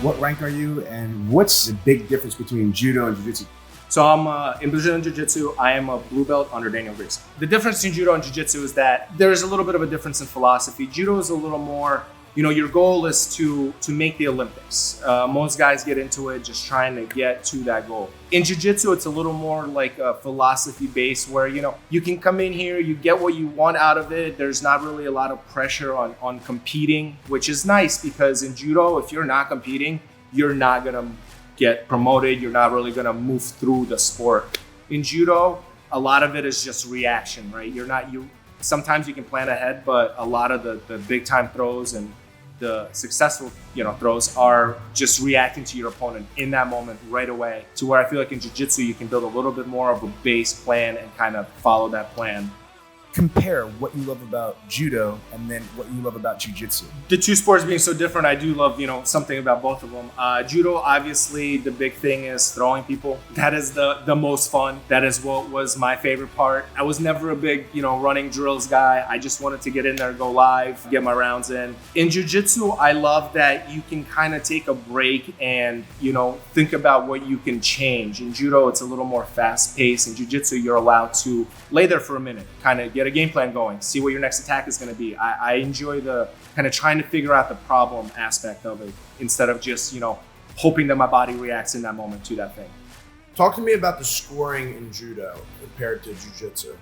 What rank are you, and what's the big difference between Judo and Jiu Jitsu? So I'm in Judo and Jiu Jitsu. I am a blue belt under Daniel Gracie. The difference between Judo and Jiu Jitsu is that there's a little bit of a difference in philosophy. Judo is a little more, your goal is to make the Olympics. Most guys get into it just trying to get to that goal. In Jiu Jitsu, it's a little more like a philosophy base where, you can come in here, you get what you want out of it. There's not really a lot of pressure on competing, which is nice because in Judo, if you're not competing, you're not gonna get promoted. You're not really gonna move through the sport. In Judo, a lot of it is just reaction, right? Sometimes you can plan ahead, but a lot of the big time throws and the successful, throws are just reacting to your opponent in that moment right away. To where I feel like in Jiu-Jitsu, you can build a little bit more of a base plan and kind of follow that plan. Compare what you love about Judo and then what you love about Jiu Jitsu. The two sports being so different, I do love, something about both of them. Judo, obviously, the big thing is throwing people. That is the most fun. That is what was my favorite part. I was never a big, running drills guy. I just wanted to get in there, go live, get my rounds in. In Jiu Jitsu, I love that you can kind of take a break and, think about what you can change. In Judo, it's a little more fast paced. In Jiu Jitsu, you're allowed to lay there for a minute, kind of get a game plan going, see what your next attack is going to be. I enjoy the kind of trying to figure out the problem aspect of it instead of just, hoping that my body reacts in that moment to that thing. Talk to me about the scoring in Judo compared to Jiu-Jitsu.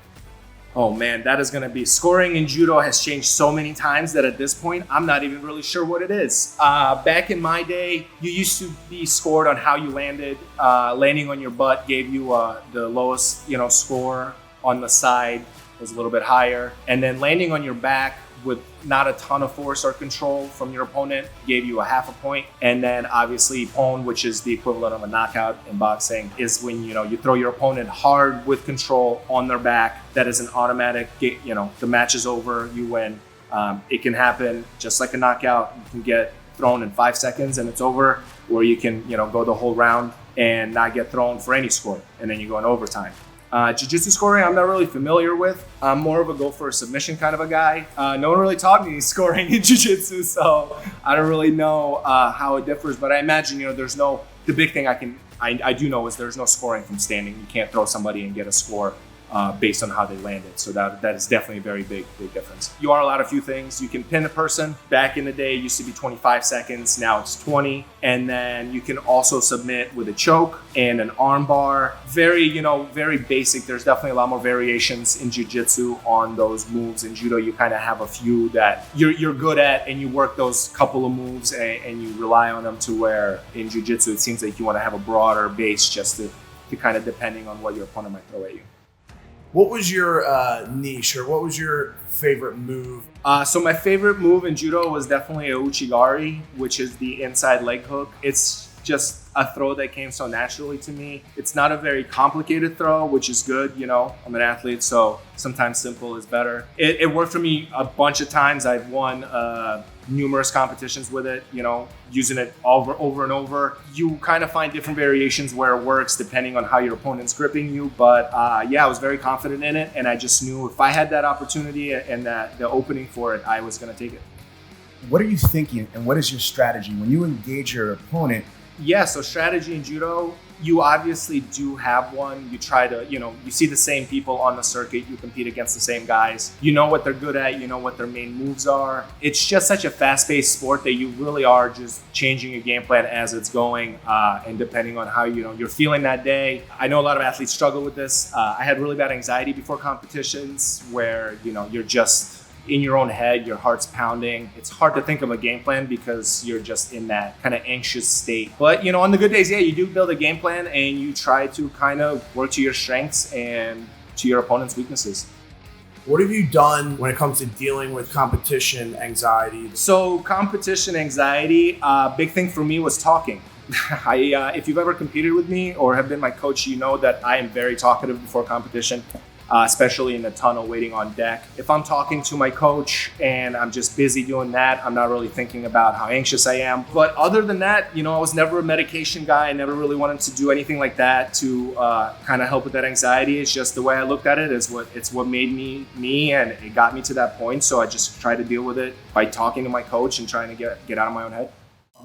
Oh man, that is going to be scoring in Judo has changed so many times that at this point, I'm not even really sure what it is. Back in my day, you used to be scored on how you landed. Landing on your butt gave you the lowest, score. On the side was a little bit higher. And then landing on your back with not a ton of force or control from your opponent gave you a half a point. And then obviously pon, which is the equivalent of a knockout in boxing, is when, you throw your opponent hard with control on their back. That is an automatic, the match is over, you win. It can happen just like a knockout. You can get thrown in 5 seconds and it's over, or you can, go the whole round and not get thrown for any score. And then you go in overtime. Jiu-Jitsu scoring, I'm not really familiar with. I'm more of a go for a submission kind of a guy. No one really taught me scoring in Jiu-Jitsu, so I don't really know how it differs. But I imagine, the big thing I do know is there's no scoring from standing. You can't throw somebody and get a score based on how they landed. So that is definitely a very big difference. You are allowed a few things. You can pin a person. Back in the day, it used to be 25 seconds. Now it's 20. And then you can also submit with a choke and an arm bar. Very, very basic. There's definitely a lot more variations in Jiu-Jitsu on those moves. In Judo, you kind of have a few that you're good at and you work those couple of moves and you rely on them, to where in Jiu-Jitsu, it seems like you want to have a broader base just to kind of depending on what your opponent might throw at you. What was your niche, or what was your favorite move? So my favorite move in Judo was definitely a uchigari, which is the inside leg hook. It's just a throw that came so naturally to me. It's not a very complicated throw, which is good. I'm an athlete, so sometimes simple is better. It worked for me a bunch of times. I've won numerous competitions with it, using it over and over. You kind of find different variations where it works depending on how your opponent's gripping you. But I was very confident in it, and I just knew if I had that opportunity and the opening for it, I was going to take it. What are you thinking, and what is your strategy when you engage your opponent? Yeah, so strategy in Judo, you obviously do have one. You try to, you see the same people on the circuit. You compete against the same guys. You know what they're good at. You know what their main moves are. It's just such a fast-paced sport that you really are just changing your game plan as it's going, and depending on how, you're feeling that day. I know a lot of athletes struggle with this. I had really bad anxiety before competitions where, you're just in your own head, your heart's pounding. It's hard to think of a game plan because you're just in that kind of anxious state. But, on the good days, you do build a game plan and you try to kind of work to your strengths and to your opponent's weaknesses. What have you done when it comes to dealing with competition anxiety? So competition anxiety, big thing for me was talking. If you've ever competed with me or have been my coach, you know that I am very talkative before competition. Especially in the tunnel waiting on deck. If I'm talking to my coach and I'm just busy doing that, I'm not really thinking about how anxious I am. But other than that, I was never a medication guy. I never really wanted to do anything like that to kind of help with that anxiety. It's just the way I looked at it. It's what made me, and it got me to that point. So I just try to deal with it by talking to my coach and trying to get out of my own head.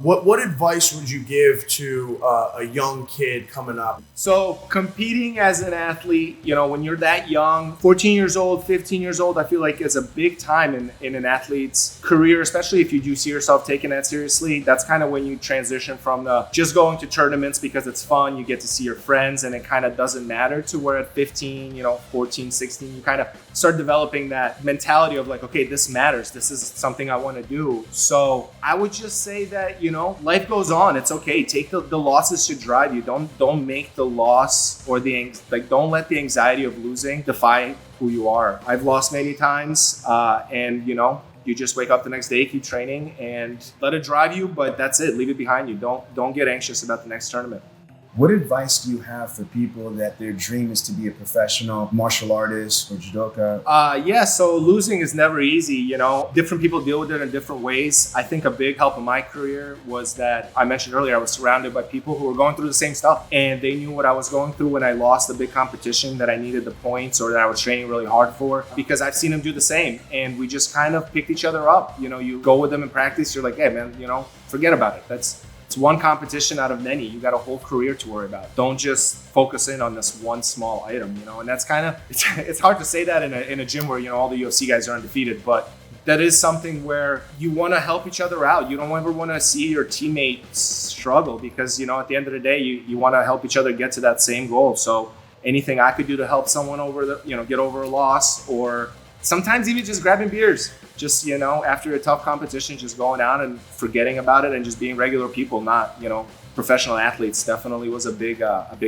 What advice would you give to a young kid coming up? So competing as an athlete, when you're that young, 14 years old, 15 years old, I feel like is a big time in an athlete's career, especially if you do see yourself taking that seriously. That's kind of when you transition from the just going to tournaments because it's fun, you get to see your friends, and it kind of doesn't matter, to where at 15, 14, 16, you kind of start developing that mentality of like, okay, this matters. This is something I want to do. So I would just say that, life goes on. It's okay. Take the losses should drive you. Don't make the loss or don't let the anxiety of losing define who you are. I've lost many times, and you just wake up the next day, keep training, and let it drive you. But that's it. Leave it behind you. Don't get anxious about the next tournament. What advice do you have for people that their dream is to be a professional martial artist or judoka? So losing is never easy. Different people deal with it in different ways. I think a big help in my career was that I mentioned earlier, I was surrounded by people who were going through the same stuff, and they knew what I was going through when I lost a big competition that I needed the points or that I was training really hard for, because I've seen them do the same, and we just kind of picked each other up. You go with them in practice, you're like, hey man, forget about it. It's one competition out of many. You got a whole career to worry about. Don't just focus in on this one small item, and that's kind of, it's hard to say that in a gym where, all the UFC guys are undefeated, but that is something where you want to help each other out. You don't ever want to see your teammates struggle, because, at the end of the day, you want to help each other get to that same goal. So anything I could do to help someone get over a loss, or sometimes even just grabbing beers. Just, after a tough competition, just going out and forgetting about it and just being regular people, not, professional athletes, definitely was a big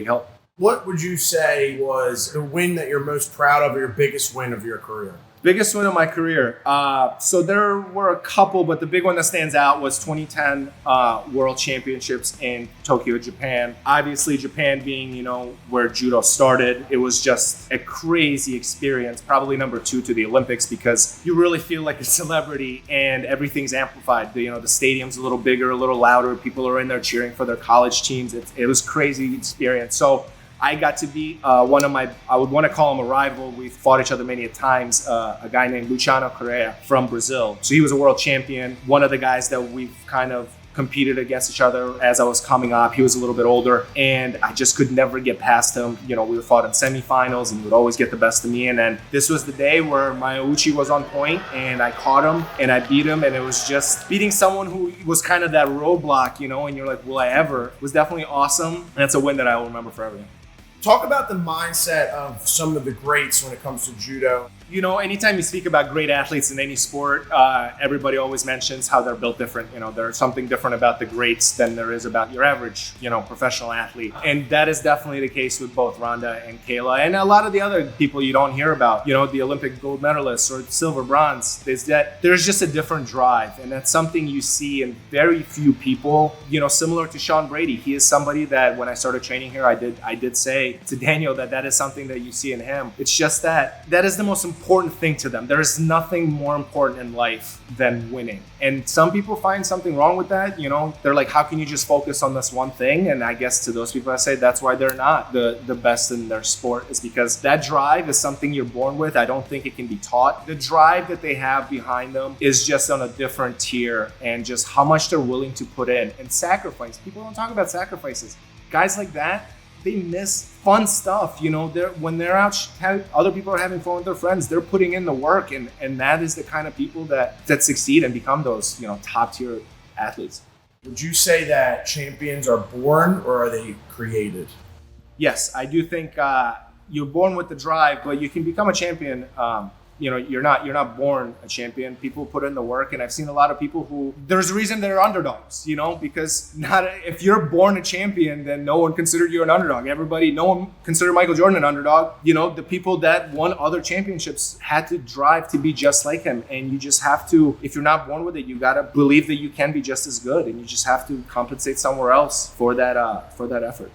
help. What would you say was the win that you're most proud of, or your biggest win of your career? Biggest win of my career. So there were a couple, but the big one that stands out was 2010 World Championships in Tokyo, Japan. Obviously, Japan being, where judo started, it was just a crazy experience, probably number 2 to the Olympics, because you really feel like a celebrity and everything's amplified. The stadium's a little bigger, a little louder. People are in there cheering for their college teams. It was crazy experience. So I got to be I would want to call him a rival. We fought each other many times, a guy named Luciano Correa from Brazil. So he was a world champion, one of the guys that we've kind of competed against each other as I was coming up. He was a little bit older, and I just could never get past him. We would fought in semifinals, and he would always get the best of me. And then this was the day where my uchi was on point, and I caught him, and I beat him. And it was just beating someone who was kind of that roadblock, and you're like, will I ever? It was definitely awesome. And that's a win that I will remember forever. Talk about the mindset of some of the greats when it comes to judo. Anytime you speak about great athletes in any sport, everybody always mentions how they're built different. There's something different about the greats than there is about your average, professional athlete. And that is definitely the case with both Rhonda and Kayla, and a lot of the other people you don't hear about, the Olympic gold medalists or silver, bronze. There's just a different drive. And that's something you see in very few people, similar to Sean Brady. He is somebody that when I started training here, I did say to Daniel that is something that you see in him. It's just that is the most important thing to them. There is nothing more important in life than winning. And some people find something wrong with that. They're like, how can you just focus on this one thing? And I guess to those people I say that's why they're not the best in their sport, is because that drive is something you're born with. I don't think it can be taught. The drive that they have behind them is just on a different tier, and just how much they're willing to put in and sacrifice. People don't talk about sacrifices. Guys like that, they miss fun stuff. When they're out, other people are having fun with their friends, they're putting in the work, and that is the kind of people that succeed and become those, top tier athletes. Would you say that champions are born, or are they created? Yes, I do think you're born with the drive, but you can become a champion. You're not born a champion. People put in the work, and I've seen a lot of people who, there's a reason they're underdogs, because if you're born a champion, then no one considered you an underdog. No one considered Michael Jordan an underdog. The people that won other championships had to drive to be just like him, and you just have to, if you're not born with it, you gotta believe that you can be just as good, and you just have to compensate somewhere else for that effort.